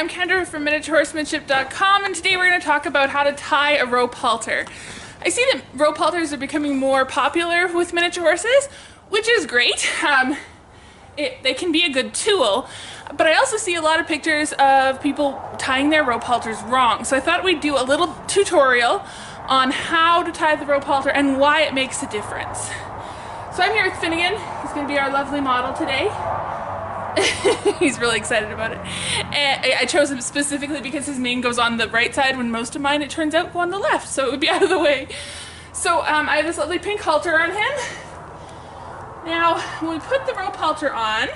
I'm Kendra from miniaturehorsemanship.com, and today we're going to talk about how to tie a rope halter. I see that rope halters are becoming more popular with miniature horses, which is great. They can be a good tool, but I also see a lot of pictures of people tying their rope halters wrong. So I thought we'd do a little tutorial on how to tie the rope halter and why it makes a difference. So I'm here with Finnegan. He's going to be our lovely model today. He's really excited about it. And I chose him specifically because his mane goes on the right side when most of mine, it turns out, go on the left, so it would be out of the way. So I have this lovely pink halter on him. Now, when we put the rope halter on,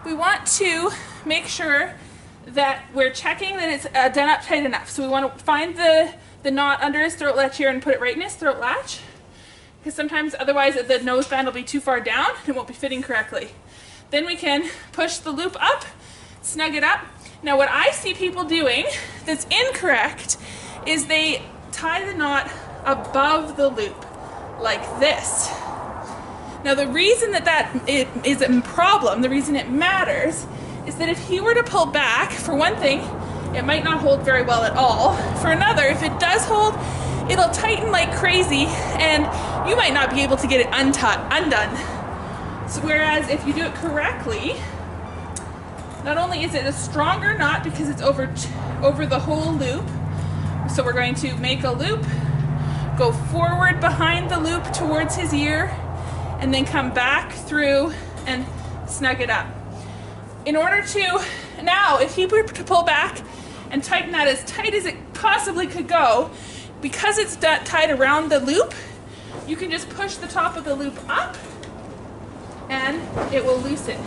we want to make sure that we're checking that it's done up tight enough. So we want to find the knot under his throat latch here and put it right in his throat latch, because sometimes otherwise the noseband will be too far down and it won't be fitting correctly. Then we can push the loop up, snug it up. Now what I see people doing that's incorrect is they tie the knot above the loop, like this. Now the reason that it is a problem, the reason it matters, is that if he were to pull back, for one thing, it might not hold very well at all. For another, if it does hold, it'll tighten like crazy and you might not be able to get it undone. So whereas if you do it correctly, not only is it a stronger knot because it's over the whole loop, so we're going to make a loop, go forward behind the loop towards his ear, and then come back through and snug it up. In order to, now if he were to pull back and tighten that as tight as it possibly could go, because it's tied around the loop, you can just push the top of the loop up and it will loosen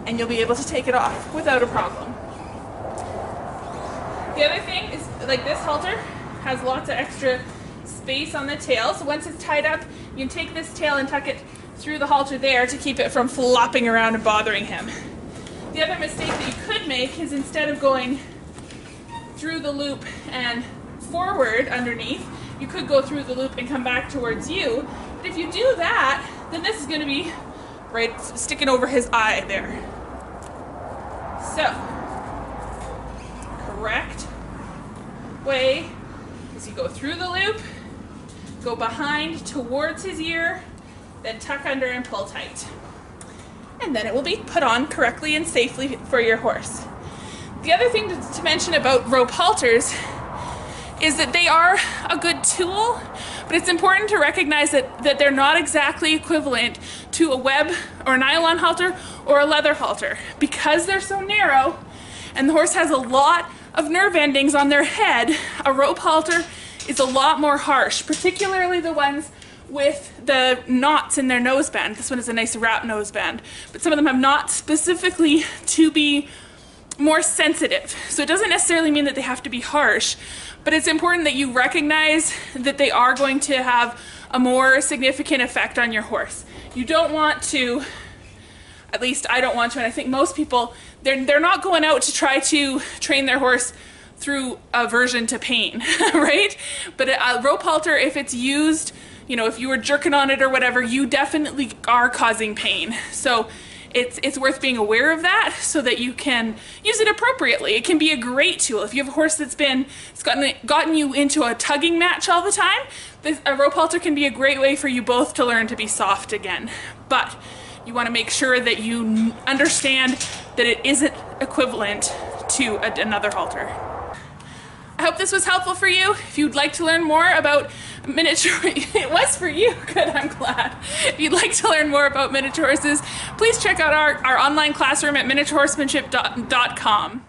and you'll be able to take it off without a problem. The other thing is, like, this halter has lots of extra space on the tail, so once it's tied up you can take this tail and tuck it through the halter there to keep it from flopping around and bothering him. The other mistake that you could make is, instead of going through the loop and forward underneath, you could go through the loop and come back towards you. But if you do that, then this is going to be right sticking over his eye there. So, correct way is you go through the loop, go behind towards his ear, then tuck under and pull tight. And then it will be put on correctly and safely for your horse. The other thing to mention about rope halters is that they are a good tool, but it's important to recognize that they're not exactly equivalent to a web or a nylon halter or a leather halter. Because they're so narrow and the horse has a lot of nerve endings on their head, a rope halter is a lot more harsh, particularly the ones with the knots in their noseband. This one is a nice wrap noseband, but some of them have knots specifically to be more sensitive. So it doesn't necessarily mean that they have to be harsh, but it's important that you recognize that they are going to have a more significant effect on your horse. You don't want to, at least I don't want to, and I think most people, they're not going out to try to train their horse through aversion to pain, right? But a rope halter, if it's used, you know, if you were jerking on it or whatever, you definitely are causing pain. So it's worth being aware of that so that you can use it appropriately. It can be a great tool. If you have a horse that's gotten you into a tugging match all the time, a rope halter can be a great way for you both to learn to be soft again. But you want to make sure that you understand that it isn't equivalent to another halter. I hope this was helpful for you. If you'd like to learn more about miniature, it was for you, good, I'm glad. If you'd like to learn more about miniature horses, please check out our online classroom at miniaturehorsemanship.com.